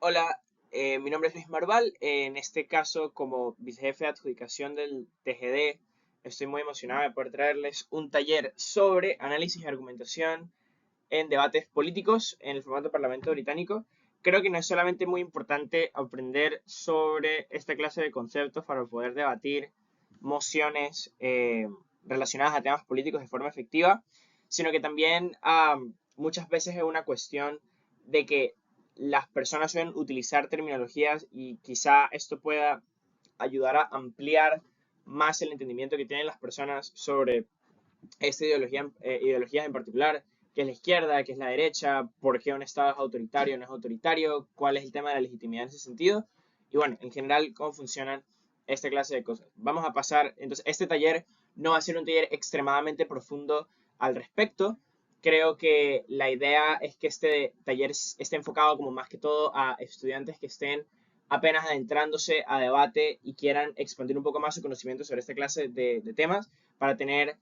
Hola, mi nombre es Luis Marval. En este caso, como vicejefe de adjudicación del TGD, estoy muy emocionado de poder traerles un taller sobre análisis y argumentación en debates políticos en el formato Parlamento británico. Creo que no es solamente muy importante aprender sobre esta clase de conceptos para poder debatir mociones relacionadas a temas políticos de forma efectiva, sino que también muchas veces es una cuestión de que las personas suelen utilizar terminologías y quizá esto pueda ayudar a ampliar más el entendimiento que tienen las personas sobre esta ideología, ideologías en particular, qué es la izquierda, qué es la derecha, por qué un Estado es autoritario o no es autoritario, cuál es el tema de la legitimidad en ese sentido, y bueno, en general, cómo funcionan esta clase de cosas. Vamos a pasar, entonces, este taller no va a ser un taller extremadamente profundo al respecto. Creo que la idea es que este taller esté enfocado como más que todo a estudiantes que estén apenas adentrándose a debate y quieran expandir un poco más su conocimiento sobre esta clase de temas para tener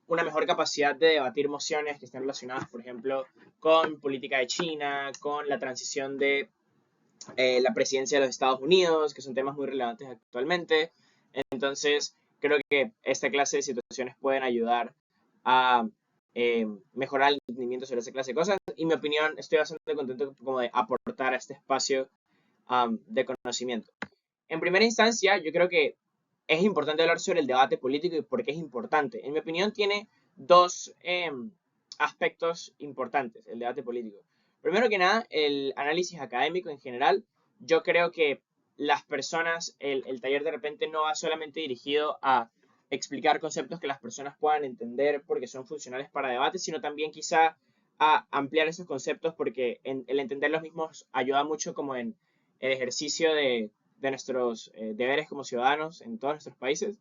una mejor capacidad de debatir mociones que estén relacionadas, por ejemplo, con política de China, con la transición de la presidencia de los Estados Unidos, que son temas muy relevantes actualmente. Entonces, creo que esta clase de situaciones pueden ayudar a mejorar el entendimiento sobre esa clase de cosas. Y mi opinión, estoy bastante contento como de aportar a este espacio de conocimiento. En primera instancia, yo creo que es importante hablar sobre el debate político y por qué es importante. En mi opinión, tiene dos aspectos importantes, el debate político. Primero que nada, el análisis académico en general. Yo creo que las personas, el taller de repente no va solamente dirigido a explicar conceptos que las personas puedan entender porque son funcionales para debate, sino también quizá a ampliar esos conceptos porque el entender los mismos ayuda mucho como en el ejercicio de nuestros deberes como ciudadanos en todos nuestros países.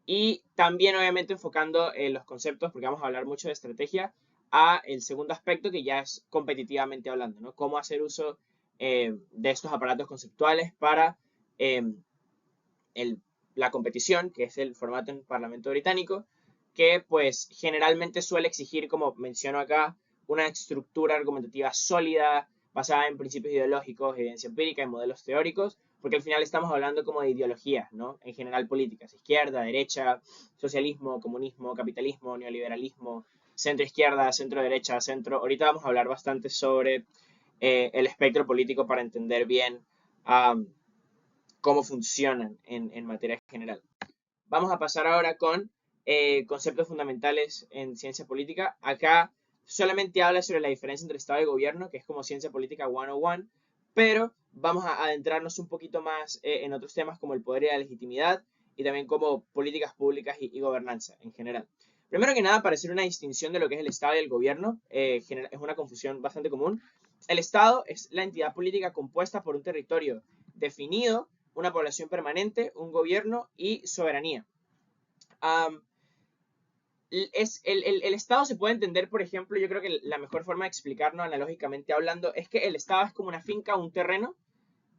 Y también, obviamente, enfocando los conceptos, porque vamos a hablar mucho de estrategia, a el segundo aspecto que ya es competitivamente hablando, ¿no? Cómo hacer uso de estos aparatos conceptuales para eh, el, la competición, que es el formato en Parlamento británico, que pues generalmente suele exigir, como menciono acá, una estructura argumentativa sólida, basada en principios ideológicos, evidencia empírica y modelos teóricos, porque al final estamos hablando como de ideologías, ¿no? En general políticas, izquierda, derecha, socialismo, comunismo, capitalismo, neoliberalismo, centro izquierda, centro derecha, centro... Ahorita vamos a hablar bastante sobre el espectro político para entender bien um, cómo funcionan en materia general. Vamos a pasar ahora con conceptos fundamentales en ciencia política. Acá solamente habla sobre la diferencia entre Estado y gobierno, que es como ciencia política 101, pero vamos a adentrarnos un poquito más en otros temas como el poder y la legitimidad y también como políticas públicas y gobernanza en general. Primero que nada, para hacer una distinción de lo que es el Estado y el gobierno, es una confusión bastante común. El Estado es la entidad política compuesta por un territorio definido, una población permanente, un gobierno y soberanía. Um, el Estado se puede entender, por ejemplo, yo creo que la mejor forma de explicarlo analógicamente hablando es que el Estado es como una finca, un terreno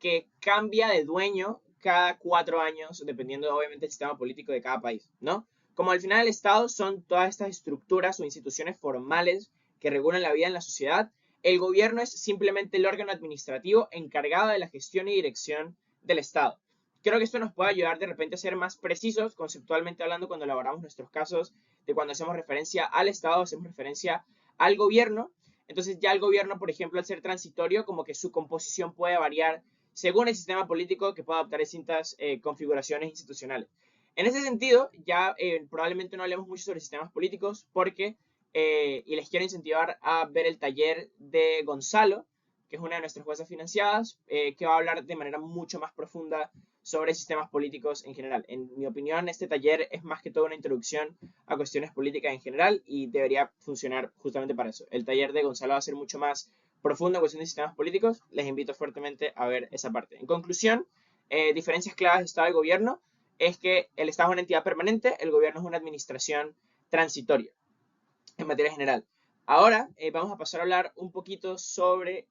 que cambia de dueño cada 4 años, dependiendo obviamente del sistema político de cada país, ¿no? Como al final el Estado son todas estas estructuras o instituciones formales que regulan la vida en la sociedad, el gobierno es simplemente el órgano administrativo encargado de la gestión y dirección del Estado. Creo que esto nos puede ayudar de repente a ser más precisos conceptualmente hablando cuando elaboramos nuestros casos de cuando hacemos referencia al Estado, hacemos referencia al gobierno. Entonces ya el gobierno, por ejemplo, al ser transitorio, como que su composición puede variar según el sistema político que pueda adoptar distintas configuraciones institucionales. En ese sentido, ya probablemente no hablemos mucho sobre sistemas políticos porque, y les quiero incentivar a ver el taller de Gonzalo, que es una de nuestras juezas financiadas, que va a hablar de manera mucho más profunda sobre sistemas políticos en general. En mi opinión, este taller es más que todo una introducción a cuestiones políticas en general y debería funcionar justamente para eso. El taller de Gonzalo va a ser mucho más profundo en cuestión de sistemas políticos. Les invito fuertemente a ver esa parte. En conclusión, diferencias claves de Estado y gobierno es que el Estado es una entidad permanente, el gobierno es una administración transitoria en materia general. Ahora vamos a pasar a hablar un poquito sobre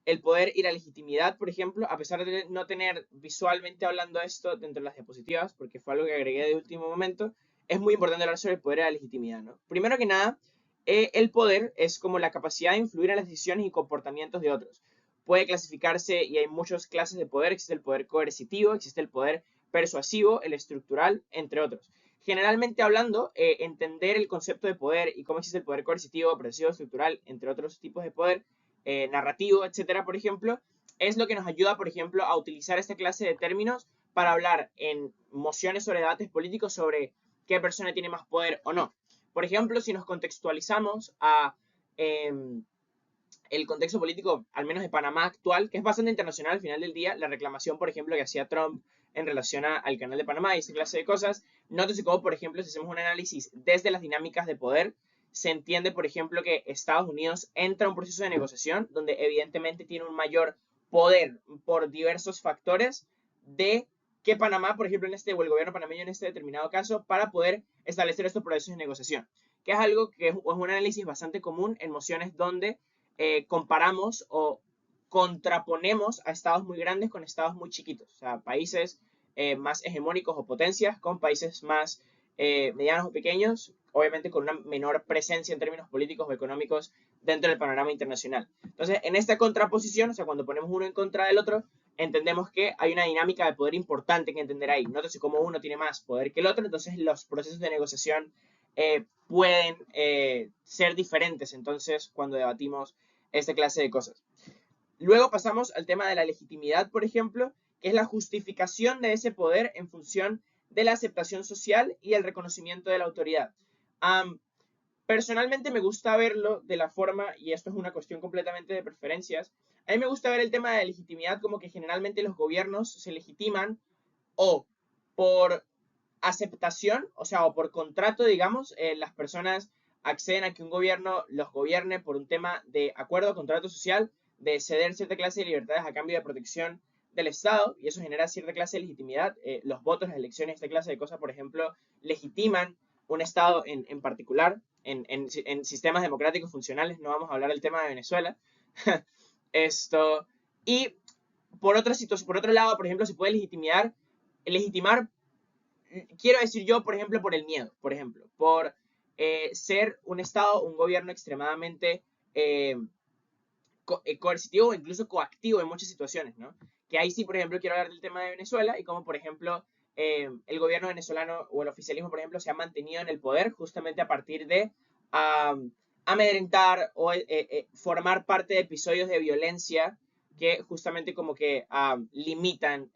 el poder y la legitimidad, por ejemplo, a pesar de no tener visualmente hablando esto dentro de las diapositivas, porque fue algo que agregué de último momento, es muy importante hablar sobre el poder y la legitimidad, ¿no? Primero que nada, el poder es como la capacidad de influir en las decisiones y comportamientos de otros. puede clasificarse y hay muchas clases de poder. Existe el poder coercitivo, existe el poder persuasivo, el estructural, entre otros. Generalmente hablando, entender el concepto de poder y cómo existe el poder coercitivo, persuasivo, estructural, entre otros tipos de poder, narrativo, etcétera, por ejemplo, es lo que nos ayuda, por ejemplo, a utilizar esta clase de términos para hablar en mociones sobre debates políticos sobre qué persona tiene más poder o no. Por ejemplo, si nos contextualizamos a el contexto político, al menos de Panamá actual, que es bastante internacional al final del día, la reclamación, por ejemplo, que hacía Trump en relación al canal de Panamá y esa clase de cosas, nótese cómo, por ejemplo, si hacemos un análisis desde las dinámicas de poder, se entiende, por ejemplo, que Estados Unidos entra a un proceso de negociación donde evidentemente tiene un mayor poder por diversos factores de que Panamá, por ejemplo, o el gobierno panameño en este determinado caso, para poder establecer estos procesos de negociación, que es algo que es un análisis bastante común en mociones donde comparamos o contraponemos a estados muy grandes con estados muy chiquitos, o sea, países más hegemónicos o potencias con países más medianos o pequeños, obviamente con una menor presencia en términos políticos o económicos dentro del panorama internacional. Entonces, en esta contraposición, o sea, cuando ponemos uno en contra del otro, entendemos que hay una dinámica de poder importante que entender ahí. Nótese cómo uno tiene más poder que el otro, entonces los procesos de negociación pueden ser diferentes, entonces, cuando debatimos esta clase de cosas. Luego pasamos al tema de la legitimidad, por ejemplo, que es la justificación de ese poder en función de la aceptación social y el reconocimiento de la autoridad. Personalmente me gusta verlo de la forma, y esto es una cuestión completamente de preferencias, a mí me gusta ver el tema de la legitimidad como que generalmente los gobiernos se legitiman o por aceptación, o sea, o por contrato, digamos, las personas acceden a que un gobierno los gobierne por un tema de acuerdo, contrato social, de ceder cierta clase de libertades a cambio de protección del Estado, y eso genera cierta clase de legitimidad. Los votos, las elecciones, esta clase de cosas, por ejemplo, legitiman un Estado en particular, en sistemas democráticos funcionales. No vamos a hablar del tema de Venezuela. Esto. Y por otro lado, por ejemplo, se puede legitimar, quiero decir yo, por ejemplo, por el miedo, por ejemplo, por ser un Estado, un gobierno extremadamente coercitivo o incluso coactivo en muchas situaciones, ¿no? Que ahí sí, por ejemplo, quiero hablar del tema de Venezuela y cómo, por ejemplo, el gobierno venezolano o el oficialismo, por ejemplo, se ha mantenido en el poder justamente a partir de amedrentar o formar parte de episodios de violencia que justamente como que limitan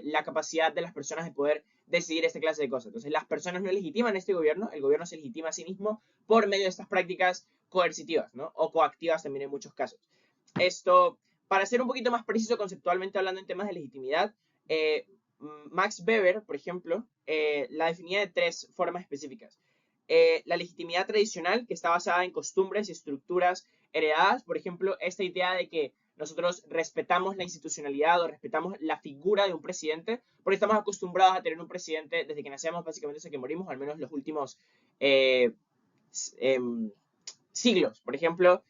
la capacidad de las personas de poder decidir esta clase de cosas. Entonces, las personas no legitiman este gobierno, el gobierno se legitima a sí mismo por medio de estas prácticas coercitivas, ¿no? O coactivas también en muchos casos. Esto, para ser un poquito más preciso conceptualmente hablando en temas de legitimidad, Max Weber, por ejemplo, la definía de tres formas específicas. La legitimidad tradicional, que está basada en costumbres y estructuras heredadas, por ejemplo, esta idea de que nosotros respetamos la institucionalidad o respetamos la figura de un presidente, porque estamos acostumbrados a tener un presidente desde que nacemos, básicamente hasta que morimos, al menos los últimos siglos. Por ejemplo,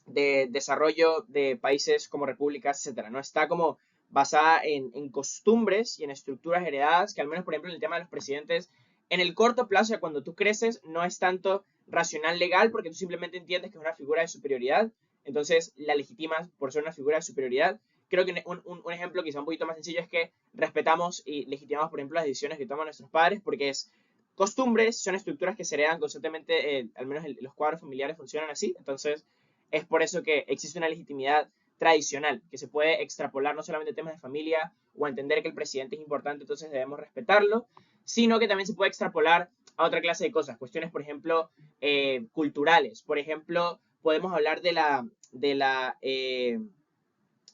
de desarrollo de países como repúblicas, etcétera, ¿no? Está como basada en costumbres y en estructuras heredadas, que al menos, por ejemplo, en el tema de los presidentes, en el corto plazo, cuando tú creces, no es tanto racional legal, porque tú simplemente entiendes que es una figura de superioridad, entonces la legitimas por ser una figura de superioridad. Creo que un ejemplo quizá un poquito más sencillo es que respetamos y legitimamos, por ejemplo, las decisiones que toman nuestros padres, porque es costumbres, son estructuras que se heredan constantemente, al menos los cuadros familiares funcionan así, entonces es por eso que existe una legitimidad tradicional, que se puede extrapolar no solamente a temas de familia o a entender que el presidente es importante, entonces debemos respetarlo, sino que también se puede extrapolar a otra clase de cosas, cuestiones, por ejemplo, culturales. Por ejemplo, podemos hablar de la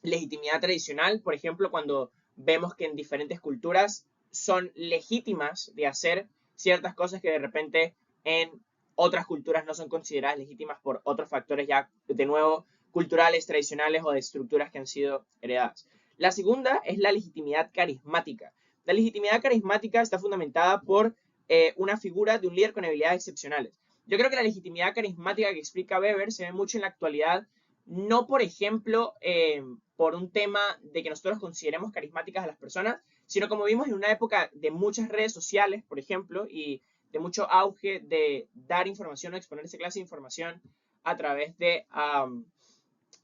legitimidad tradicional, por ejemplo, cuando vemos que en diferentes culturas son legítimas de hacer ciertas cosas que de repente en otras culturas no son consideradas legítimas por otros factores ya, de nuevo, culturales, tradicionales o de estructuras que han sido heredadas. La segunda es la legitimidad carismática. La legitimidad carismática está fundamentada por una figura de un líder con habilidades excepcionales. Yo creo que la legitimidad carismática que explica Weber se ve mucho en la actualidad, no por ejemplo por un tema de que nosotros consideremos carismáticas a las personas, sino como vimos en una época de muchas redes sociales, por ejemplo, y de mucho auge de dar información o exponer esa clase de información a través de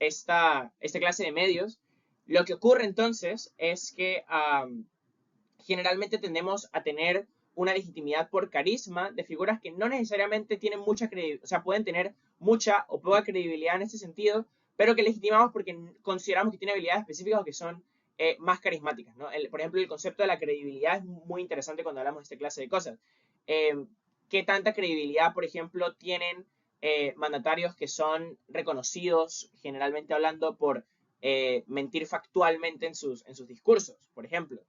esta clase de medios, lo que ocurre entonces es que generalmente tendemos a tener una legitimidad por carisma de figuras que no necesariamente tienen mucha credibilidad, o sea, pueden tener mucha o poca credibilidad en este sentido, pero que legitimamos porque consideramos que tienen habilidades específicas o que son más carismáticas, ¿no? Por ejemplo, el concepto de la credibilidad es muy interesante cuando hablamos de esta clase de cosas. ¿Qué tanta credibilidad, por ejemplo, tienen mandatarios que son reconocidos, generalmente hablando, por mentir factualmente en sus discursos, por ejemplo?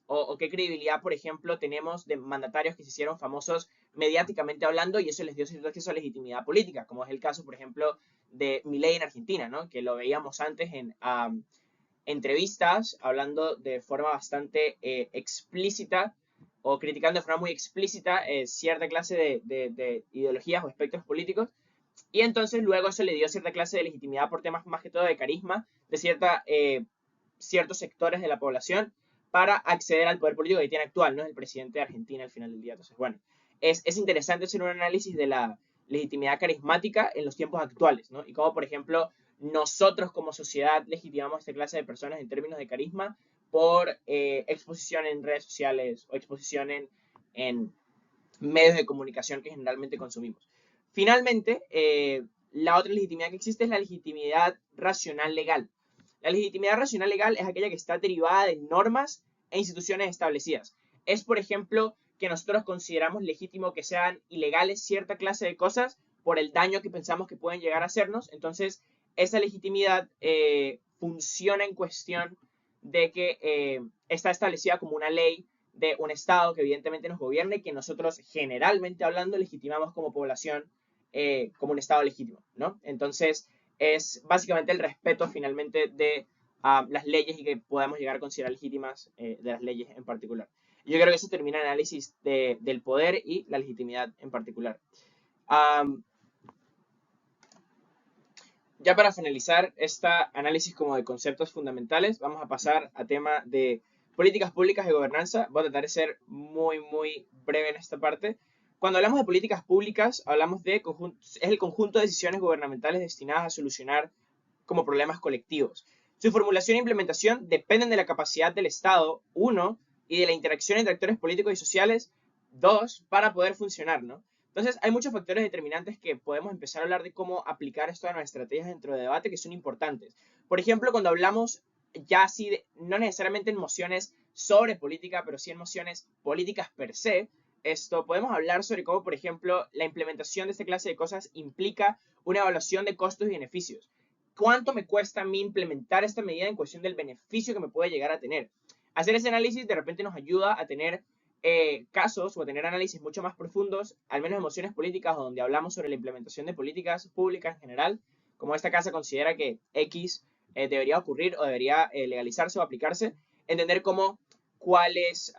O qué credibilidad, por ejemplo, tenemos de mandatarios que se hicieron famosos mediáticamente hablando y eso les dio cierto acceso a legitimidad política, como es el caso, por ejemplo, de Milei en Argentina, ¿no? Que lo veíamos antes en entrevistas hablando de forma bastante explícita o criticando de forma muy explícita cierta clase de ideologías o espectros políticos y entonces luego eso le dio cierta clase de legitimidad por temas más que todo de carisma de ciertos sectores de la población para acceder al poder político que tiene actual, ¿no? Es el presidente de Argentina al final del día. Entonces, bueno, es interesante hacer un análisis de la legitimidad carismática en los tiempos actuales, ¿no? Y cómo, por ejemplo, nosotros como sociedad legitimamos a esta clase de personas en términos de carisma por exposición en redes sociales o exposición en medios de comunicación que generalmente consumimos. Finalmente, la otra legitimidad que existe es la legitimidad racional legal. La legitimidad racional legal es aquella que está derivada de normas e instituciones establecidas. Es, por ejemplo, que nosotros consideramos legítimo que sean ilegales cierta clase de cosas por el daño que pensamos que pueden llegar a hacernos. Entonces, esa legitimidad funciona en cuestión de que está establecida como una ley de un Estado que evidentemente nos gobierna y que nosotros, generalmente hablando, legitimamos como población como un Estado legítimo, ¿no? Entonces, es básicamente el respeto finalmente de las leyes y que podamos llegar a considerar legítimas de las leyes en particular. Yo creo que eso termina el análisis del poder y la legitimidad en particular. Ya para finalizar este análisis como de conceptos fundamentales, vamos a pasar a tema de políticas públicas de gobernanza. Voy a tratar de ser muy breve en esta parte. Cuando hablamos de políticas públicas, hablamos de es el conjunto de decisiones gubernamentales destinadas a solucionar como problemas colectivos. Su formulación e implementación dependen de la capacidad del Estado, uno, y de la interacción entre actores políticos y sociales, dos, para poder funcionar, ¿no? Entonces, hay muchos factores determinantes que podemos empezar a hablar de cómo aplicar esto a nuestras estrategias dentro de debate que son importantes. Por ejemplo, cuando hablamos ya así, no necesariamente en mociones sobre política, pero sí en mociones políticas per se, podemos hablar sobre cómo, por ejemplo, la implementación de esta clase de cosas implica una evaluación de costos y beneficios. ¿Cuánto me cuesta a mí implementar esta medida en cuestión del beneficio que me puede llegar a tener? Hacer ese análisis de repente nos ayuda a tener casos o a tener análisis mucho más profundos, al menos emociones políticas, donde hablamos sobre la implementación de políticas públicas en general, como esta casa considera que X debería ocurrir o debería legalizarse o aplicarse, entender cuál es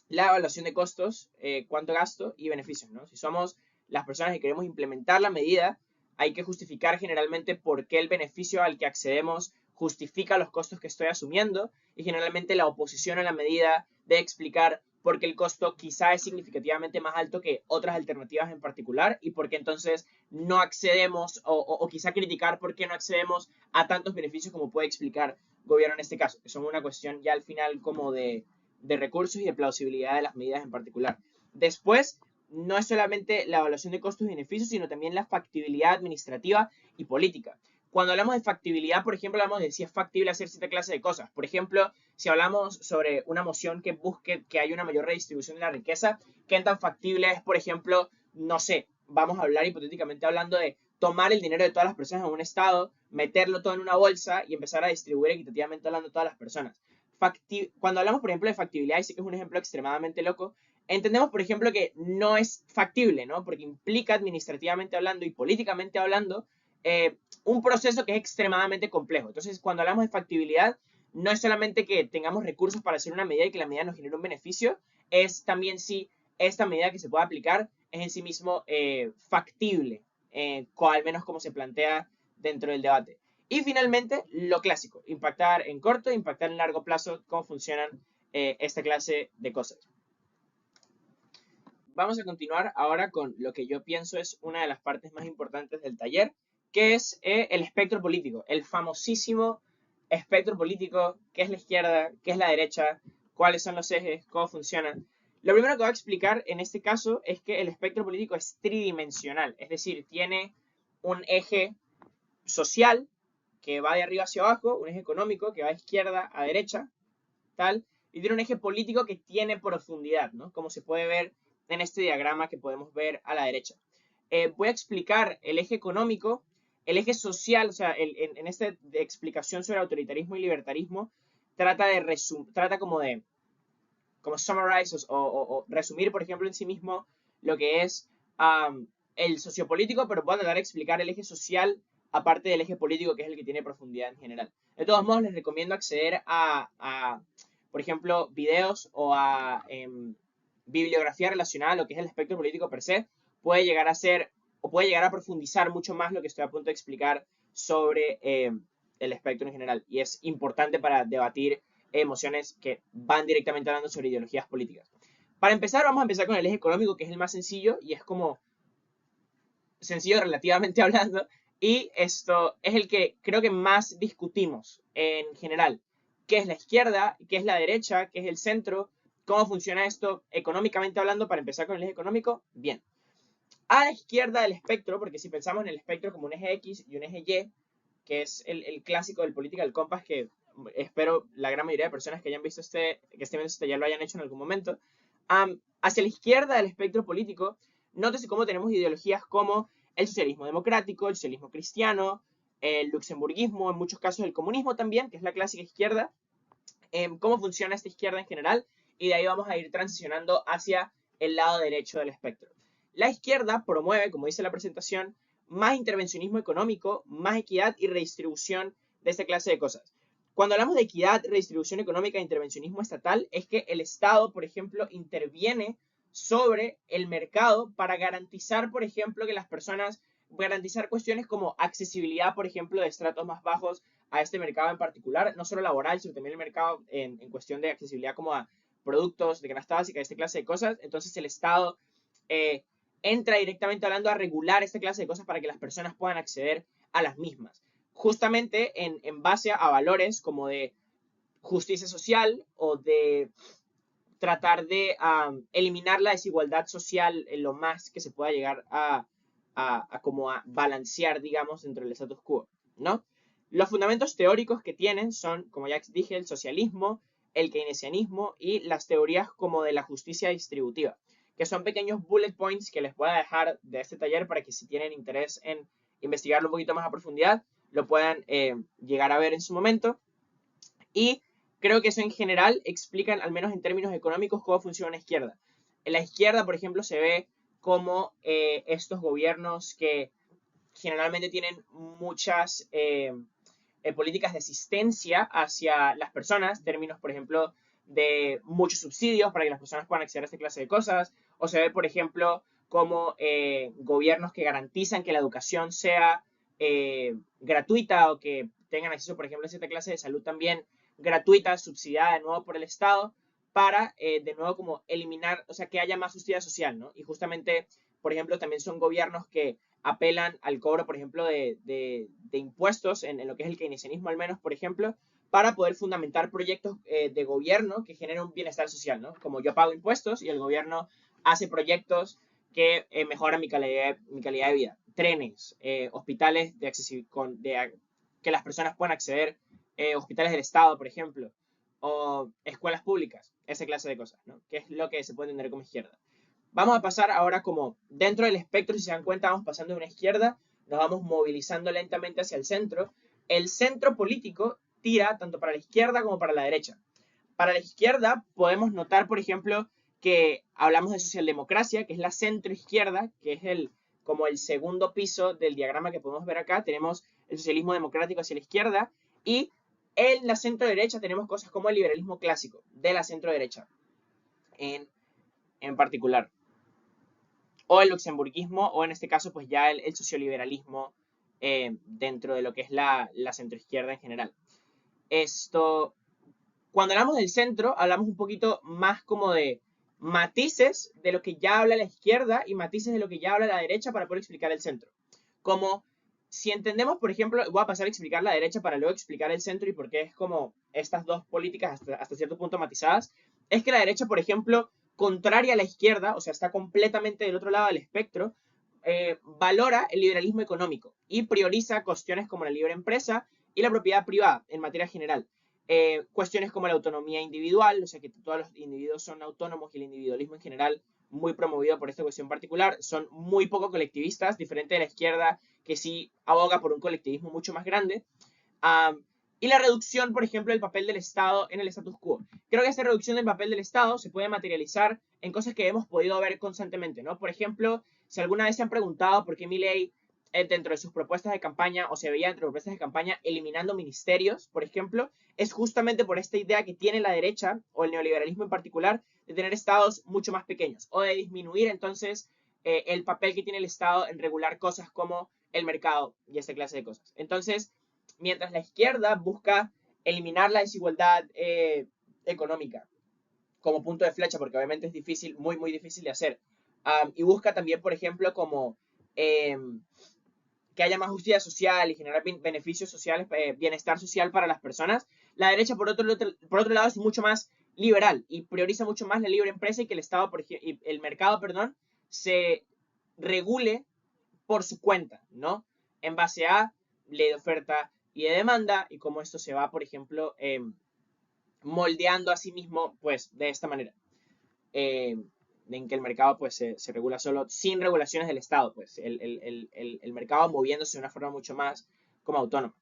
la evaluación de costos, cuánto gasto y beneficios, ¿no? Si somos las personas que queremos implementar la medida, hay que justificar generalmente por qué el beneficio al que accedemos justifica los costos que estoy asumiendo y generalmente la oposición a la medida de explicar por qué el costo quizá es significativamente más alto que otras alternativas en particular y por qué entonces no accedemos o quizá criticar por qué no accedemos a tantos beneficios como puede explicar gobierno en este caso, que son una cuestión ya al final como de recursos y de plausibilidad de las medidas en particular. Después, no es solamente la evaluación de costos y beneficios, sino también la factibilidad administrativa y política. Cuando hablamos de factibilidad, por ejemplo, hablamos de si es factible hacer cierta clase de cosas. Por ejemplo, si hablamos sobre una moción que busque que haya una mayor redistribución de la riqueza, ¿qué tan factible es, por ejemplo, no sé, vamos a hablar hipotéticamente hablando de tomar el dinero de todas las personas en un estado, meterlo todo en una bolsa y empezar a distribuir equitativamente hablando a todas las personas? Cuando hablamos, por ejemplo, de factibilidad, y sé que es un ejemplo extremadamente loco, entendemos, por ejemplo, que no es factible, ¿no? Porque implica administrativamente hablando y políticamente hablando un proceso que es extremadamente complejo. Entonces, cuando hablamos de factibilidad, no es solamente que tengamos recursos para hacer una medida y que la medida nos genere un beneficio, es también si esta medida que se pueda aplicar es en sí mismo factible, al menos como se plantea dentro del debate. Y finalmente, lo clásico, impactar en corto, impactar en largo plazo, cómo funcionan esta clase de cosas. Vamos a continuar ahora con lo que yo pienso es una de las partes más importantes del taller, que es el espectro político, el famosísimo espectro político, qué es la izquierda, qué es la derecha, cuáles son los ejes, cómo funcionan. Lo primero que voy a explicar en este caso es que el espectro político es tridimensional, es decir, tiene un eje social que va de arriba hacia abajo, un eje económico que va de izquierda a derecha, tal, y tiene un eje político que tiene profundidad, ¿no? Como se puede ver en este diagrama que podemos ver a la derecha. Voy a explicar el eje económico, el eje social, o sea, en esta explicación sobre autoritarismo y libertarismo, trata como summarize o resumir, por ejemplo, en sí mismo lo que es el sociopolítico, pero voy a tratar de explicar el eje social aparte del eje político, que es el que tiene profundidad en general. De todos modos, les recomiendo acceder por ejemplo, videos o a bibliografía relacionada a lo que es el espectro político per se. Puede llegar a ser o puede llegar a profundizar mucho más lo que estoy a punto de explicar sobre el espectro en general. Y es importante para debatir emociones que van directamente hablando sobre ideologías políticas. Para empezar, vamos a empezar con el eje económico, que es el más sencillo y es como sencillo relativamente hablando. Y esto es el que creo que más discutimos en general. ¿Qué es la izquierda? ¿Qué es la derecha? ¿Qué es el centro? ¿Cómo funciona esto económicamente hablando? Para empezar con el eje económico, bien. A la izquierda del espectro, porque si pensamos en el espectro como un eje X y un eje Y, que es el clásico del Political Compass, que espero la gran mayoría de personas que hayan visto que estén viendo ya lo hayan hecho en algún momento. Hacia la izquierda del espectro político, nótese cómo tenemos ideologías como el socialismo democrático, el socialismo cristiano, el luxemburguismo, en muchos casos el comunismo también, que es la clásica izquierda. Cómo funciona esta izquierda en general, y de ahí vamos a ir transicionando hacia el lado derecho del espectro. La izquierda promueve, como dice la presentación, más intervencionismo económico, más equidad y redistribución de esta clase de cosas. Cuando hablamos de equidad, redistribución económica e intervencionismo estatal, es que el Estado, por ejemplo, interviene sobre el mercado para garantizar, por ejemplo, que las personas, garantizar cuestiones como accesibilidad, por ejemplo, de estratos más bajos a este mercado en particular, no solo laboral, sino también el mercado en cuestión de accesibilidad como a productos de canasta básica, esta clase de cosas. Entonces el Estado entra directamente hablando a regular esta clase de cosas para que las personas puedan acceder a las mismas. Justamente en base a valores como de justicia social o de tratar de eliminar la desigualdad social en lo más que se pueda llegar como a balancear, digamos, dentro del status quo, ¿no? Los fundamentos teóricos que tienen son, como ya dije, el socialismo, el keynesianismo y las teorías como de la justicia distributiva, que son pequeños bullet points que les voy a dejar de este taller para que si tienen interés en investigarlo un poquito más a profundidad, lo puedan llegar a ver en su momento. Y creo que eso en general explican, al menos en términos económicos, cómo funciona una izquierda. En la izquierda, por ejemplo, se ve como estos gobiernos que generalmente tienen muchas políticas de asistencia hacia las personas, términos, por ejemplo, de muchos subsidios para que las personas puedan acceder a esta clase de cosas, o se ve, por ejemplo, como gobiernos que garantizan que la educación sea gratuita o que tengan acceso, por ejemplo, a cierta clase de salud también gratuita, subsidiada de nuevo por el Estado, para de nuevo como eliminar, o sea, que haya más justicia social, ¿no? Y justamente, por ejemplo, también son gobiernos que apelan al cobro, por ejemplo, de impuestos, en lo que es el keynesianismo al menos, por ejemplo, para poder fundamentar proyectos de gobierno que generen un bienestar social, ¿no? Como yo pago impuestos y el gobierno hace proyectos que mejoran mi calidad de vida. Trenes, hospitales que las personas puedan acceder, hospitales del Estado, por ejemplo, o escuelas públicas, esa clase de cosas, ¿no? Que es lo que se puede entender como izquierda. Vamos a pasar ahora como dentro del espectro, si se dan cuenta, vamos pasando de una izquierda, nos vamos movilizando lentamente hacia el centro. El centro político tira tanto para la izquierda como para la derecha. Para la izquierda podemos notar, por ejemplo, que hablamos de socialdemocracia, que es la centroizquierda, que es como el segundo piso del diagrama que podemos ver acá. Tenemos el socialismo democrático hacia la izquierda y en la centro derecha tenemos cosas como el liberalismo clásico de la centro derecha en particular. O el luxemburguismo, o en este caso, pues ya el socioliberalismo dentro de lo que es la centroizquierda en general. Cuando hablamos del centro, hablamos un poquito más como de matices de lo que ya habla la izquierda y matices de lo que ya habla la derecha para poder explicar el centro. Como si entendemos, por ejemplo, voy a pasar a explicar la derecha para luego explicar el centro y por qué es como estas dos políticas hasta cierto punto matizadas, es que la derecha, por ejemplo, contraria a la izquierda, o sea, está completamente del otro lado del espectro, valora el liberalismo económico y prioriza cuestiones como la libre empresa y la propiedad privada en materia general. Cuestiones como la autonomía individual, o sea, que todos los individuos son autónomos y el individualismo en general muy promovido por esta cuestión particular, son muy poco colectivistas, diferente de la izquierda que sí aboga por un colectivismo mucho más grande. Um, y la reducción, por ejemplo, del papel del Estado en el status quo. Creo que esta reducción del papel del Estado se puede materializar en cosas que hemos podido ver constantemente, ¿no? Por ejemplo, si alguna vez se han preguntado por qué Milei, dentro de sus propuestas de campaña, o se veía dentro de propuestas de campaña, eliminando ministerios, por ejemplo, es justamente por esta idea que tiene la derecha, o el neoliberalismo en particular, de tener estados mucho más pequeños, o de disminuir entonces el papel que tiene el Estado en regular cosas como el mercado y esta clase de cosas. Entonces, mientras la izquierda busca eliminar la desigualdad económica como punto de flecha, porque obviamente es difícil, muy, muy difícil de hacer, y busca también, por ejemplo, como que haya más justicia social y generar beneficios sociales, bienestar social para las personas. La derecha, por otro lado, es mucho más liberal y prioriza mucho más la libre empresa y que el Estado, y el mercado, perdón, se regule por su cuenta, ¿no? En base a ley de oferta y de demanda y cómo esto se va, por ejemplo, moldeando a sí mismo, pues, de esta manera. En que el mercado pues se regula solo sin regulaciones del Estado, pues el mercado moviéndose de una forma mucho más como autónoma.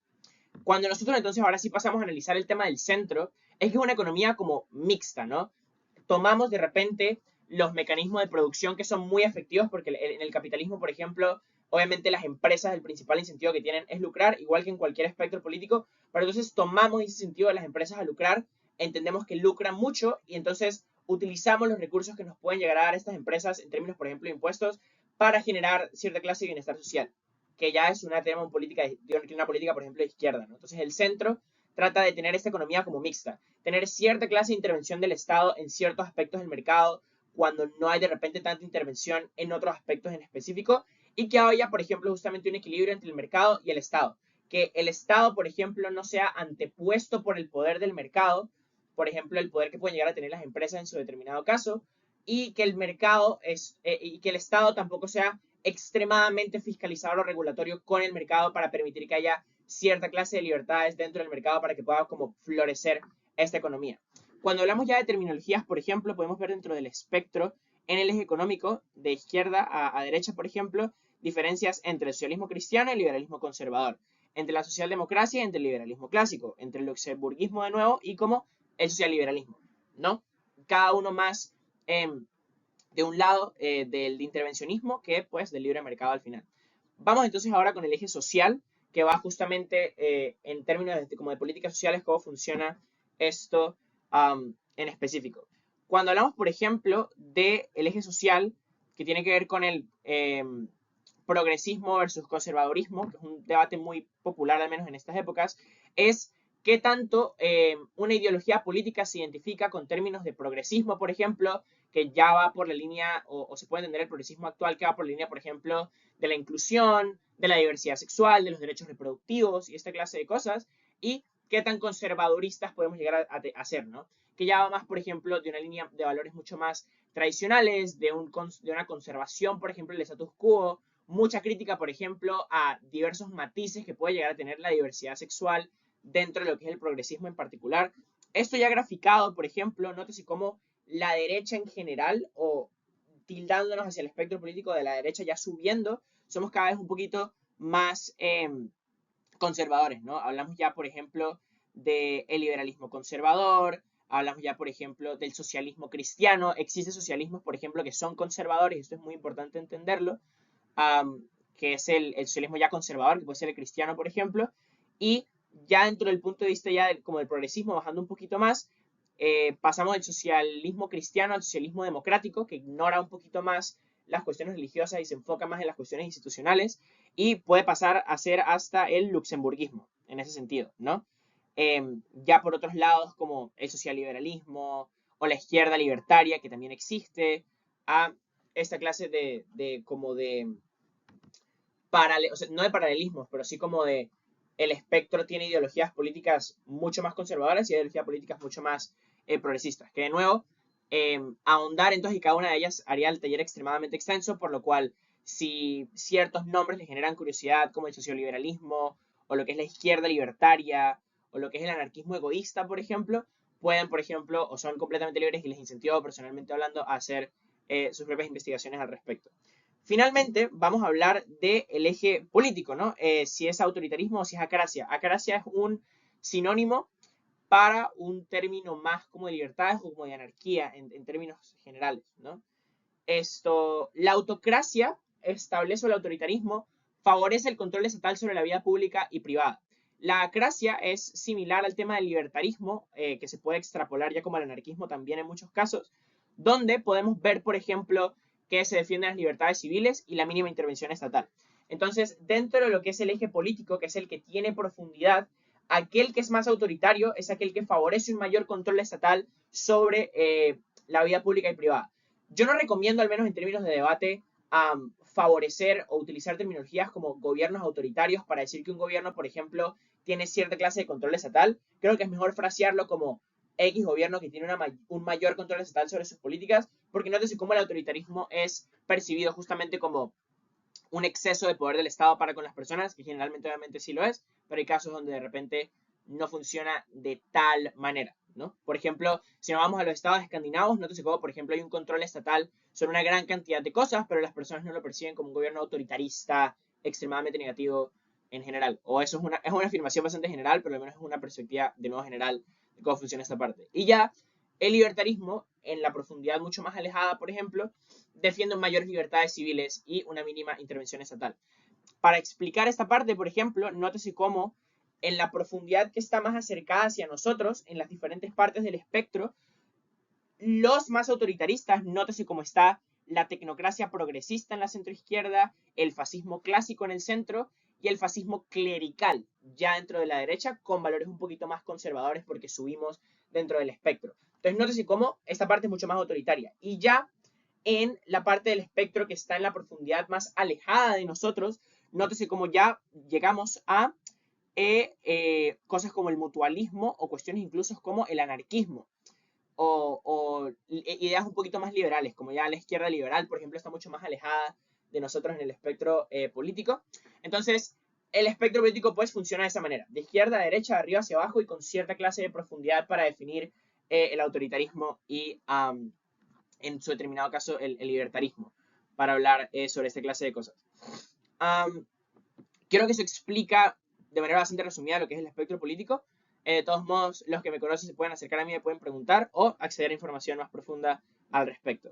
Cuando nosotros entonces ahora sí pasamos a analizar el tema del centro, es que es una economía como mixta, ¿no? Tomamos de repente los mecanismos de producción que son muy efectivos porque en el capitalismo, por ejemplo, obviamente las empresas, el principal incentivo que tienen es lucrar, igual que en cualquier espectro político, pero entonces tomamos ese sentido de las empresas a lucrar, entendemos que lucran mucho y entonces utilizamos los recursos que nos pueden llegar a dar estas empresas en términos, por ejemplo, de impuestos para generar cierta clase de bienestar social, que ya es una, tema política, una política, por ejemplo, de izquierda, ¿no? Entonces el centro trata de tener esta economía como mixta, tener cierta clase de intervención del Estado en ciertos aspectos del mercado, cuando no hay de repente tanta intervención en otros aspectos en específico, y que haya, por ejemplo, justamente un equilibrio entre el mercado y el Estado. Que el Estado, por ejemplo, no sea antepuesto por el poder del mercado, por ejemplo, el poder que pueden llegar a tener las empresas en su determinado caso, y que el mercado y que el Estado tampoco sea extremadamente fiscalizador o regulatorio con el mercado para permitir que haya cierta clase de libertades dentro del mercado para que pueda como florecer esta economía. Cuando hablamos ya de terminologías, por ejemplo, podemos ver dentro del espectro en el eje económico, de izquierda a derecha, por ejemplo, diferencias entre el socialismo cristiano y el liberalismo conservador, entre la socialdemocracia y entre el liberalismo clásico, entre el luxemburguismo de nuevo y como el socialliberalismo, ¿no? Cada uno más de un lado del intervencionismo que pues del libre mercado al final. Vamos entonces ahora con el eje social, que va justamente en términos como de políticas sociales, cómo funciona esto en específico. Cuando hablamos, por ejemplo, del eje social, que tiene que ver con el progresismo versus conservadurismo, que es un debate muy popular, al menos en estas épocas, es qué tanto una ideología política se identifica con términos de progresismo, por ejemplo, que ya va por la línea, o se puede entender el progresismo actual, que va por la línea, por ejemplo, de la inclusión, de la diversidad sexual, de los derechos reproductivos y esta clase de cosas, y qué tan conservaduristas podemos llegar a ser, ¿no? Que ya va más, por ejemplo, de una línea de valores mucho más tradicionales, de una conservación, por ejemplo, del status quo, mucha crítica, por ejemplo, a diversos matices que puede llegar a tener la diversidad sexual dentro de lo que es el progresismo en particular. Esto ya graficado, por ejemplo, nótese cómo la derecha en general, o tildándonos hacia el espectro político de la derecha ya subiendo, somos cada vez un poquito más conservadores, ¿no? Hablamos ya, por ejemplo, del liberalismo conservador, hablamos ya, por ejemplo, del socialismo cristiano. Existen socialismos, por ejemplo, que son conservadores, y esto es muy importante entenderlo, que es el socialismo ya conservador, que puede ser el cristiano, por ejemplo, y ya dentro del punto de vista ya como del progresismo, bajando un poquito más, pasamos del socialismo cristiano al socialismo democrático, que ignora un poquito más las cuestiones religiosas y se enfoca más en las cuestiones institucionales, y puede pasar a ser hasta el luxemburguismo, en ese sentido, ¿no? Ya por otros lados, como el socialliberalismo o la izquierda libertaria, que también existe, a esta clase de como de o sea, no de paralelismos, pero sí como de el espectro tiene ideologías políticas mucho más conservadoras y ideologías políticas mucho más progresistas. Que de nuevo, ahondar en todas y cada una de ellas haría el taller extremadamente extenso, por lo cual si ciertos nombres les generan curiosidad, como el socioliberalismo, o lo que es la izquierda libertaria, o lo que es el anarquismo egoísta, por ejemplo, pueden, por ejemplo, o son completamente libres y les incentivo personalmente hablando a hacer sus propias investigaciones al respecto. Finalmente, vamos a hablar del eje político, ¿no? Si es autoritarismo o si es acracia. Acracia es un sinónimo para un término más como de libertades o como de anarquía en términos generales, ¿no? La autocracia establece el autoritarismo, favorece el control estatal sobre la vida pública y privada. La acracia es similar al tema del libertarismo, que se puede extrapolar ya como al anarquismo también en muchos casos, donde podemos ver, por ejemplo, que se defienden las libertades civiles y la mínima intervención estatal. Entonces, dentro de lo que es el eje político, que es el que tiene profundidad, aquel que es más autoritario es aquel que favorece un mayor control estatal sobre la vida pública y privada. Yo no recomiendo, al menos en términos de debate, favorecer o utilizar terminologías como gobiernos autoritarios para decir que un gobierno, por ejemplo, tiene cierta clase de control estatal. Creo que es mejor frasearlo como X gobierno que tiene un mayor control estatal sobre sus políticas, porque nótese cómo el autoritarismo es percibido justamente como un exceso de poder del Estado para con las personas, que generalmente obviamente sí lo es, pero hay casos donde de repente no funciona de tal manera, ¿no? Por ejemplo, si nos vamos a los estados escandinavos, nótese cómo, por ejemplo, hay un control estatal sobre una gran cantidad de cosas, pero las personas no lo perciben como un gobierno autoritarista, extremadamente negativo en general. O eso es una afirmación bastante general, pero al menos es una perspectiva de nuevo general de cómo funciona esta parte. Y ya el libertarismo, en la profundidad mucho más alejada, por ejemplo, defiende mayores libertades civiles y una mínima intervención estatal. Para explicar esta parte, por ejemplo, nótese cómo en la profundidad que está más acercada hacia nosotros, en las diferentes partes del espectro, los más autoritaristas, nótese cómo está la tecnocracia progresista en la centroizquierda, el fascismo clásico en el centro y el fascismo clerical ya dentro de la derecha, con valores un poquito más conservadores porque subimos dentro del espectro. Entonces, nótese cómo esta parte es mucho más autoritaria. Y ya en la parte del espectro que está en la profundidad más alejada de nosotros, nótese cómo ya llegamos a cosas como el mutualismo o cuestiones incluso como el anarquismo o ideas un poquito más liberales, como ya la izquierda liberal, por ejemplo, está mucho más alejada de nosotros en el espectro político. Entonces, el espectro político pues funciona de esa manera, de izquierda a derecha, de arriba hacia abajo y con cierta clase de profundidad para definir el autoritarismo y en su determinado caso el libertarismo, para hablar sobre esta clase de cosas. Creo que eso explica de manera bastante resumida lo que es el espectro político. De todos modos, los que me conocen se pueden acercar a mí, me pueden preguntar o acceder a información más profunda al respecto.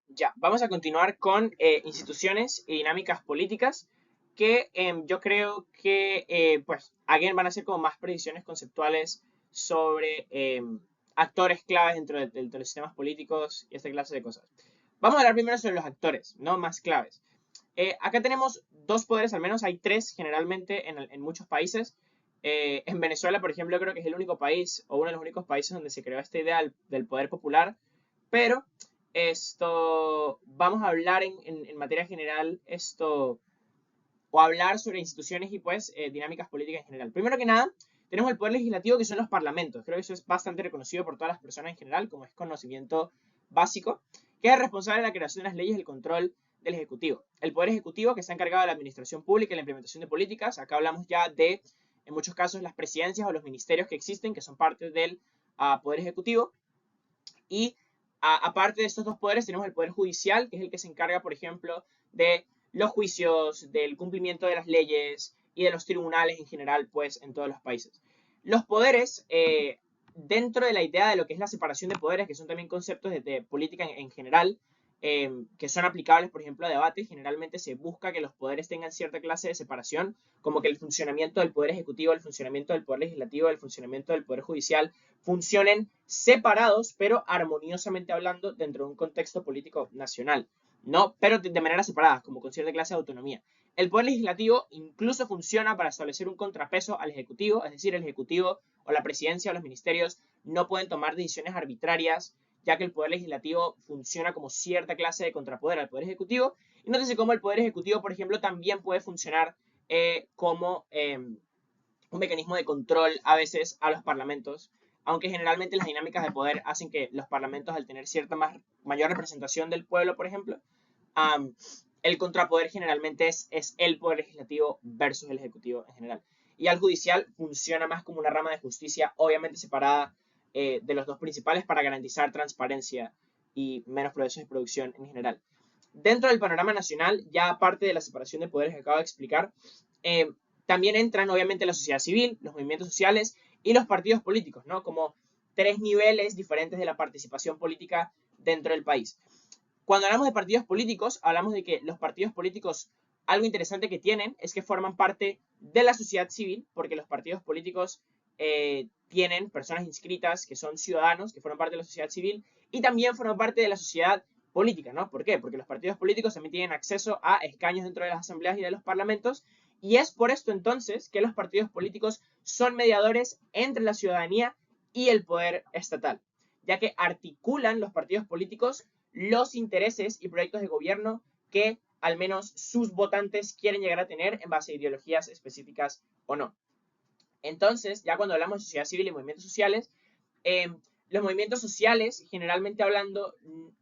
Ya, vamos a continuar con instituciones y dinámicas políticas que yo creo que, pues, again, van a ser como más predicciones conceptuales sobre actores claves dentro de los sistemas políticos y esta clase de cosas. Vamos a hablar primero sobre los actores, ¿no? Más claves. Acá tenemos dos poderes, al menos hay tres generalmente en muchos países. En Venezuela, por ejemplo, creo que es el único país o uno de los únicos países donde se creó esta idea del poder popular, pero vamos a hablar en materia general o hablar sobre instituciones y pues dinámicas políticas en general. Primero que nada, tenemos el poder legislativo, que son los parlamentos. Creo que eso es bastante reconocido por todas las personas en general, como es conocimiento básico, que es responsable de la creación de las leyes y el control del Ejecutivo. El Poder Ejecutivo, que está encargado de la administración pública y la implementación de políticas. Acá hablamos ya de, en muchos casos, las presidencias o los ministerios que existen, que son parte del Poder Ejecutivo. Y aparte de estos dos poderes, tenemos el Poder Judicial, que es el que se encarga, por ejemplo, de los juicios, del cumplimiento de las leyes y de los tribunales en general, pues, en todos los países. Los poderes, dentro de la idea de lo que es la separación de poderes, que son también conceptos de política en general, que son aplicables, por ejemplo, a debates, generalmente se busca que los poderes tengan cierta clase de separación, como que el funcionamiento del Poder Ejecutivo, el funcionamiento del Poder Legislativo, el funcionamiento del Poder Judicial funcionen separados, pero armoniosamente hablando dentro de un contexto político nacional, ¿no? Pero de manera separada, como con cierta clase de autonomía. El Poder Legislativo incluso funciona para establecer un contrapeso al Ejecutivo, es decir, el Ejecutivo o la Presidencia o los ministerios no pueden tomar decisiones arbitrarias ya que el poder legislativo funciona como cierta clase de contrapoder al poder ejecutivo. Y nótese cómo el poder ejecutivo, por ejemplo, también puede funcionar como un mecanismo de control a veces a los parlamentos, aunque generalmente las dinámicas de poder hacen que los parlamentos, al tener cierta mayor representación del pueblo, por ejemplo, um, el contrapoder generalmente es el poder legislativo versus el ejecutivo en general. Y al judicial funciona más como una rama de justicia, obviamente separada de los dos principales para garantizar transparencia y menos procesos de producción en general. Dentro del panorama nacional, ya aparte de la separación de poderes que acabo de explicar, también entran obviamente la sociedad civil, los movimientos sociales y los partidos políticos, ¿no? Como tres niveles diferentes de la participación política dentro del país. Cuando hablamos de partidos políticos, hablamos de que los partidos políticos, algo interesante que tienen es que forman parte de la sociedad civil, porque los partidos políticos tienen personas inscritas que son ciudadanos, que forman parte de la sociedad civil, y también forman parte de la sociedad política, ¿no? ¿Por qué? Porque los partidos políticos también tienen acceso a escaños dentro de las asambleas y de los parlamentos, y es por esto entonces que los partidos políticos son mediadores entre la ciudadanía y el poder estatal, ya que articulan los partidos políticos los intereses y proyectos de gobierno que al menos sus votantes quieren llegar a tener en base a ideologías específicas o no. Entonces, ya cuando hablamos de sociedad civil y movimientos sociales, los movimientos sociales, generalmente hablando,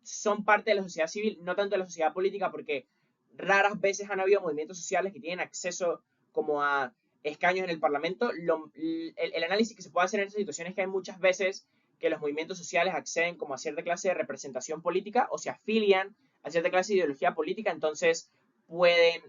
son parte de la sociedad civil, no tanto de la sociedad política, porque raras veces han habido movimientos sociales que tienen acceso como a escaños en el Parlamento. El análisis que se puede hacer en esta situación es que hay muchas veces que los movimientos sociales acceden como a cierta clase de representación política o se afilian a cierta clase de ideología política, entonces pueden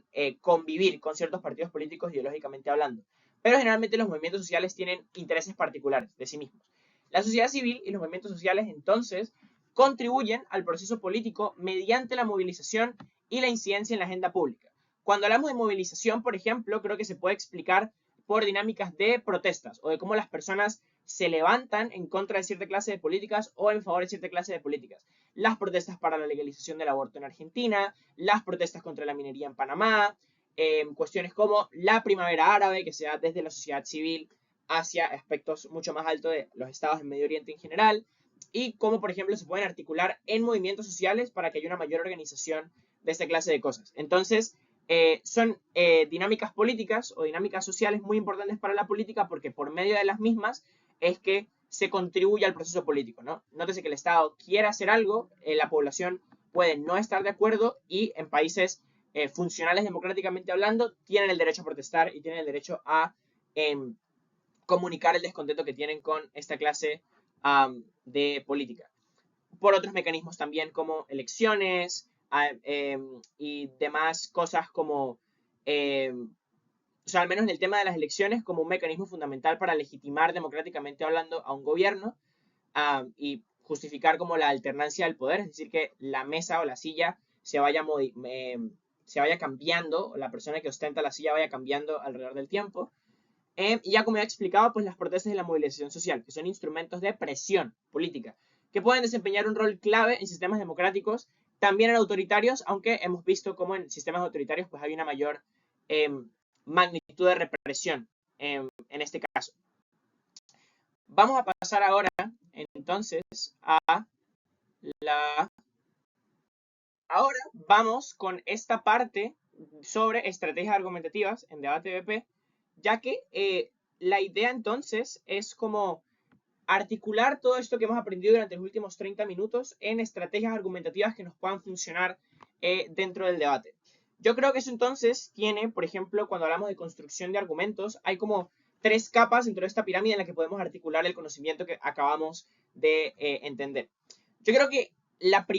convivir con ciertos partidos políticos ideológicamente hablando. Pero generalmente los movimientos sociales tienen intereses particulares de sí mismos. La sociedad civil y los movimientos sociales entonces contribuyen al proceso político mediante la movilización y la incidencia en la agenda pública. Cuando hablamos de movilización, por ejemplo, creo que se puede explicar por dinámicas de protestas o de cómo las personas se levantan en contra de cierta clase de políticas o en favor de cierta clase de políticas. Las protestas para la legalización del aborto en Argentina, las protestas contra la minería en Panamá, cuestiones como la primavera árabe, que se da desde la sociedad civil hacia aspectos mucho más altos de los estados en Medio Oriente en general, y cómo, por ejemplo, se pueden articular en movimientos sociales para que haya una mayor organización de esta clase de cosas. Entonces, son dinámicas políticas o dinámicas sociales muy importantes para la política porque por medio de las mismas es que se contribuye al proceso político, ¿no? Nótese que el Estado quiere hacer algo, la población puede no estar de acuerdo y en países funcionales democráticamente hablando tienen el derecho a protestar y tienen el derecho a comunicar el descontento que tienen con esta clase de política. Por otros mecanismos también como elecciones y demás cosas como, o sea, al menos en el tema de las elecciones, como un mecanismo fundamental para legitimar democráticamente hablando a un gobierno y justificar como la alternancia del poder, es decir, que la mesa o la silla se vaya cambiando, o la persona que ostenta la silla vaya cambiando alrededor del tiempo. Y ya como ya he explicado, pues las protestas y la movilización social, que son instrumentos de presión política, que pueden desempeñar un rol clave en sistemas democráticos, también en autoritarios, aunque hemos visto cómo en sistemas autoritarios pues hay una mayor magnitud de represión en este caso. Vamos a pasar ahora entonces a la... Ahora vamos con esta parte sobre estrategias argumentativas en debate BP, ya que la idea entonces es como articular todo esto que hemos aprendido durante los últimos 30 minutos en estrategias argumentativas que nos puedan funcionar dentro del debate. Yo creo que eso entonces tiene, por ejemplo, cuando hablamos de construcción de argumentos, hay como tres capas dentro de esta pirámide en la que podemos articular el conocimiento que acabamos de entender. Yo creo que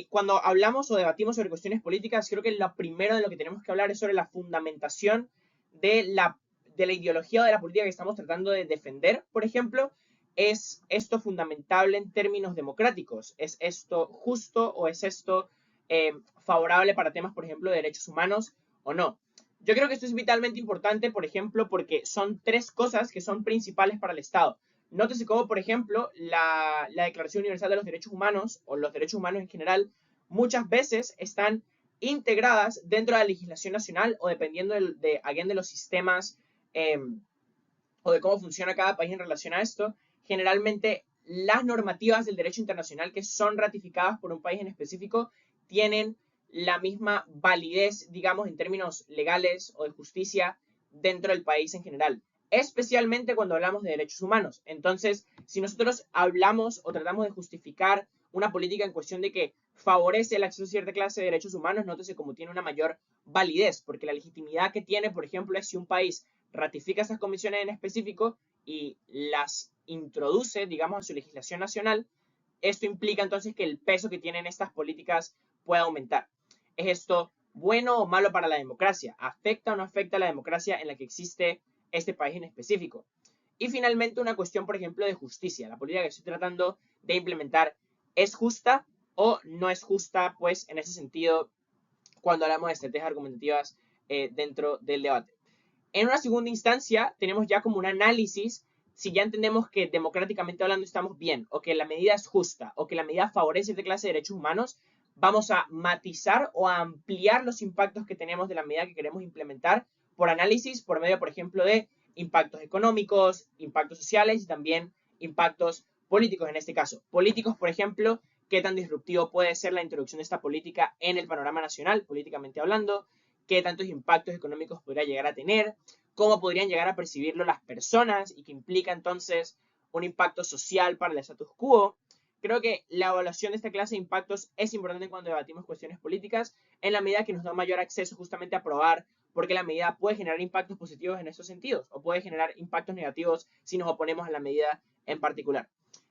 cuando hablamos o debatimos sobre cuestiones políticas, creo que lo primero de lo que tenemos que hablar es sobre la fundamentación de la ideología o de la política que estamos tratando de defender, por ejemplo. ¿Es esto fundamentable en términos democráticos? ¿Es esto justo o es esto favorable para temas, por ejemplo, de derechos humanos o no? Yo creo que esto es vitalmente importante, por ejemplo, porque son tres cosas que son principales para el Estado. Nótese cómo, por ejemplo, la Declaración Universal de los Derechos Humanos o los derechos humanos en general muchas veces están integradas dentro de la legislación nacional o dependiendo de los sistemas o de cómo funciona cada país en relación a esto. Generalmente las normativas del derecho internacional que son ratificadas por un país en específico tienen la misma validez, digamos, en términos legales o de justicia dentro del país en general, especialmente cuando hablamos de derechos humanos. Entonces, si nosotros hablamos o tratamos de justificar una política en cuestión de que favorece el acceso a cierta clase de derechos humanos, nótese como tiene una mayor validez, porque la legitimidad que tiene, por ejemplo, es si un país ratifica esas convenciones en específico y las introduce, digamos, en su legislación nacional, esto implica entonces que el peso que tienen estas políticas pueda aumentar. ¿Es esto bueno o malo para la democracia? ¿Afecta o no afecta a la democracia en la que existe este país en específico? Y finalmente una cuestión, por ejemplo, de justicia. La política que estoy tratando de implementar es justa o no es justa, pues en ese sentido, cuando hablamos de estrategias argumentativas dentro del debate. En una segunda instancia, tenemos ya como un análisis si ya entendemos que democráticamente hablando estamos bien, o que la medida es justa, o que la medida favorece cierta clase de derechos humanos, vamos a matizar o a ampliar los impactos que tenemos de la medida que queremos implementar por análisis, por medio, por ejemplo, de impactos económicos, impactos sociales y también impactos políticos en este caso. Políticos, por ejemplo, qué tan disruptivo puede ser la introducción de esta política en el panorama nacional, políticamente hablando, qué tantos impactos económicos podría llegar a tener, cómo podrían llegar a percibirlo las personas y que implica entonces un impacto social para el status quo. Creo que la evaluación de esta clase de impactos es importante cuando debatimos cuestiones políticas en la medida que nos da mayor acceso justamente a probar porque la medida puede generar impactos positivos en estos sentidos o puede generar impactos negativos si nos oponemos a la medida en particular.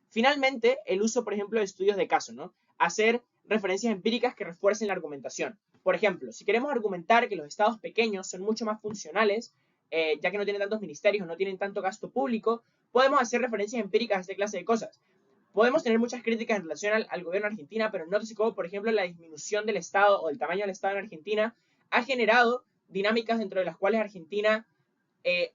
Finalmente, el uso, por ejemplo, de estudios de caso, ¿no? Hacer referencias empíricas que refuercen la argumentación. Por ejemplo, si queremos argumentar que los estados pequeños son mucho más funcionales, ya que no tienen tantos ministerios, no tienen tanto gasto público, podemos hacer referencias empíricas a esta clase de cosas. Podemos tener muchas críticas en relación al gobierno de Argentina, pero nótese cómo, por ejemplo, la disminución del Estado o del tamaño del Estado en Argentina ha generado dinámicas dentro de las cuales Argentina, eh,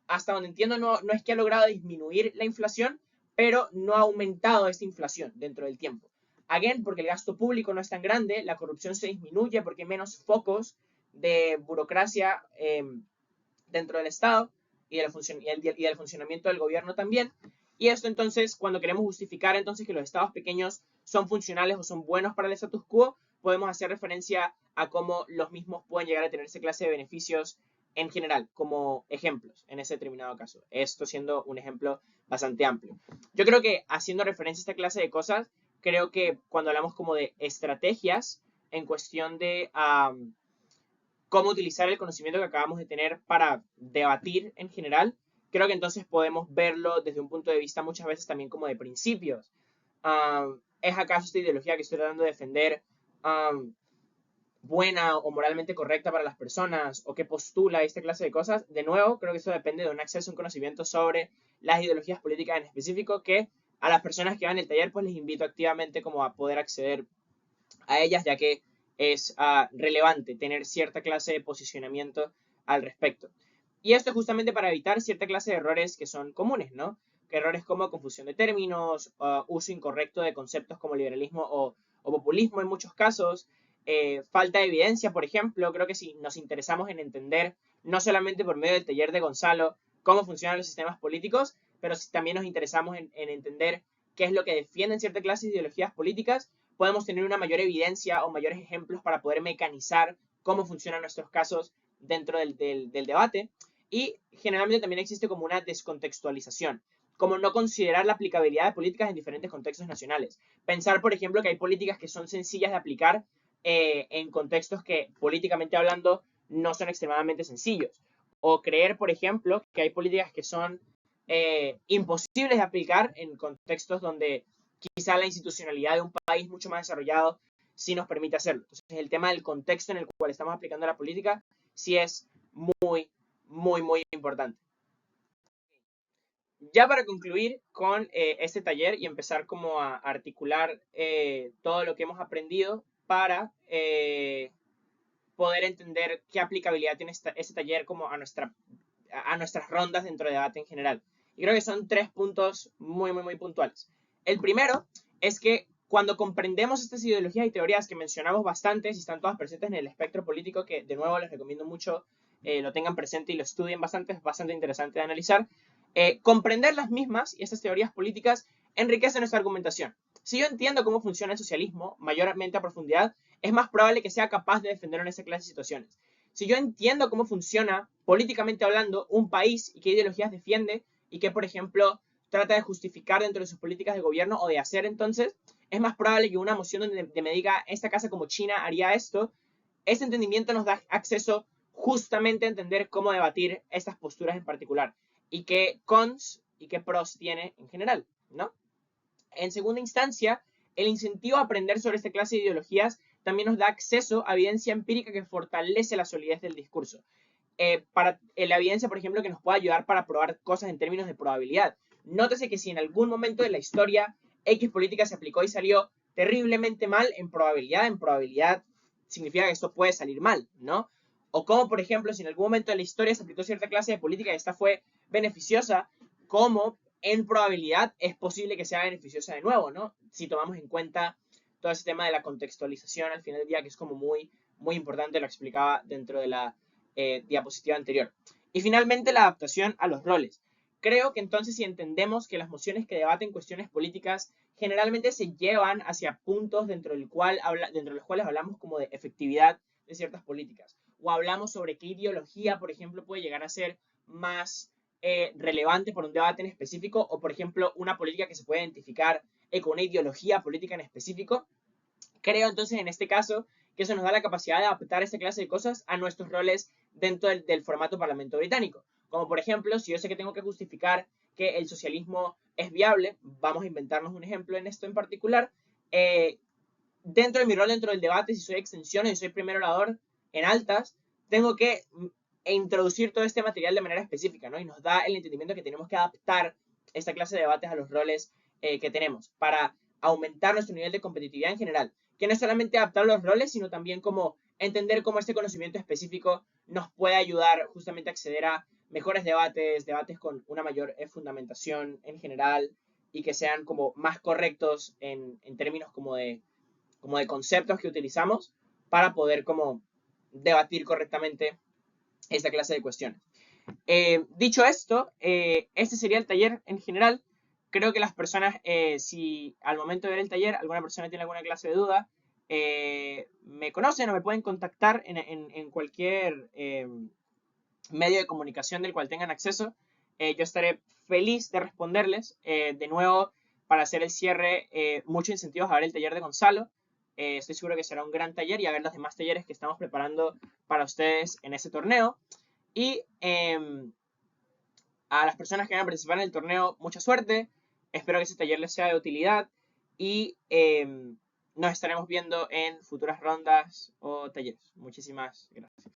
hasta donde entiendo, no es que ha logrado disminuir la inflación, pero no ha aumentado esta inflación dentro del tiempo. Again, porque el gasto público no es tan grande, la corrupción se disminuye porque hay menos focos de burocracia dentro del Estado y del funcionamiento del gobierno también. Y esto entonces, cuando queremos justificar entonces que los estados pequeños son funcionales o son buenos para el status quo, podemos hacer referencia a cómo los mismos pueden llegar a tener esa clase de beneficios en general, como ejemplos en ese determinado caso. Esto siendo un ejemplo bastante amplio. Yo creo que haciendo referencia a esta clase de cosas, creo que cuando hablamos como de estrategias en cuestión de cómo utilizar el conocimiento que acabamos de tener para debatir en general, creo que entonces podemos verlo desde un punto de vista muchas veces también como de principios. ¿Es acaso esta ideología que estoy tratando de defender buena o moralmente correcta para las personas o qué postula esta clase de cosas? De nuevo, creo que eso depende de un acceso a un conocimiento sobre las ideologías políticas en específico que a las personas que van el taller pues les invito activamente como a poder acceder a ellas, ya que es relevante tener cierta clase de posicionamiento al respecto. Y esto es justamente para evitar cierta clase de errores que son comunes, ¿no? Que errores como confusión de términos, uso incorrecto de conceptos como liberalismo o populismo en muchos casos, falta de evidencia, por ejemplo. Creo que si nos interesamos en entender, no solamente por medio del taller de Gonzalo, cómo funcionan los sistemas políticos, pero si también nos interesamos en entender qué es lo que defienden cierta clase de ideologías políticas, podemos tener una mayor evidencia o mayores ejemplos para poder mecanizar cómo funcionan nuestros casos dentro del debate. Y generalmente también existe como una descontextualización, como no considerar la aplicabilidad de políticas en diferentes contextos nacionales. Pensar, por ejemplo, que hay políticas que son sencillas de aplicar en contextos que, políticamente hablando, no son extremadamente sencillos. O creer, por ejemplo, que hay políticas que son imposibles de aplicar en contextos donde quizá la institucionalidad de un país mucho más desarrollado sí nos permite hacerlo. Entonces, el tema del contexto en el cual estamos aplicando la política sí es muy, muy, muy importante. Ya para concluir con este taller y empezar como a articular todo lo que hemos aprendido para poder entender qué aplicabilidad tiene este taller como a nuestras rondas dentro de debate en general. Y creo que son 3 puntos muy, muy, muy puntuales. El primero es que cuando comprendemos estas ideologías y teorías que mencionamos bastantes y están todas presentes en el espectro político, que de nuevo les recomiendo mucho lo tengan presente y lo estudien bastante, es bastante interesante de analizar, comprender las mismas y estas teorías políticas enriquece nuestra argumentación. Si yo entiendo cómo funciona el socialismo mayormente a profundidad, es más probable que sea capaz de defenderlo en esa clase de situaciones. Si yo entiendo cómo funciona, políticamente hablando, un país y qué ideologías defiende y qué, por ejemplo, trata de justificar dentro de sus políticas de gobierno o de hacer, entonces, es más probable que una moción donde me diga, esta casa como China haría esto, ese entendimiento nos da acceso justamente a entender cómo debatir estas posturas en particular y qué cons y qué pros tiene en general, ¿no? En segunda instancia, el incentivo a aprender sobre esta clase de ideologías también nos da acceso a evidencia empírica que fortalece la solidez del discurso. La evidencia, por ejemplo, que nos puede ayudar para probar cosas en términos de probabilidad. Nótese que si en algún momento de la historia X política se aplicó y salió terriblemente mal, en probabilidad significa que esto puede salir mal, ¿no? O como, por ejemplo, si en algún momento de la historia se aplicó cierta clase de política y esta fue beneficiosa, como en probabilidad es posible que sea beneficiosa de nuevo, ¿no? Si tomamos en cuenta todo ese tema de la contextualización al final del día, que es como muy, muy importante, lo explicaba dentro de la diapositiva anterior. Y finalmente, la adaptación a los roles. Creo que entonces si entendemos que las mociones que debaten cuestiones políticas generalmente se llevan hacia puntos dentro de los cuales hablamos como de efectividad de ciertas políticas, o hablamos sobre qué ideología, por ejemplo, puede llegar a ser más relevante por un debate en específico, o por ejemplo una política que se puede identificar con una ideología política en específico. Creo entonces en este caso que eso nos da la capacidad de adaptar esta clase de cosas a nuestros roles dentro del formato Parlamento británico. Como por ejemplo, si yo sé que tengo que justificar que el socialismo es viable, vamos a inventarnos un ejemplo en esto en particular, dentro de mi rol dentro del debate, si soy extensión y soy primer orador en altas, tengo que introducir todo este material de manera específica, ¿no? Y nos da el entendimiento que tenemos que adaptar esta clase de debates a los roles que tenemos para aumentar nuestro nivel de competitividad en general. Que no es solamente adaptar los roles, sino también como entender cómo este conocimiento específico nos puede ayudar justamente a acceder a mejores debates, debates con una mayor fundamentación en general y que sean como más correctos en términos como de conceptos que utilizamos para poder como debatir correctamente esta clase de cuestiones. Dicho esto, este sería el taller en general. Creo que las personas, si al momento de ver el taller alguna persona tiene alguna clase de duda, me conocen o me pueden contactar en cualquier medio de comunicación del cual tengan acceso. Yo estaré feliz de responderles. De nuevo, para hacer el cierre, muchos incentivos a ver el taller de Gonzalo. Estoy seguro que será un gran taller y a ver los demás talleres que estamos preparando para ustedes en ese torneo. Y a las personas que van a participar en el torneo, mucha suerte. Espero que ese taller les sea de utilidad y nos estaremos viendo en futuras rondas o talleres. Muchísimas gracias.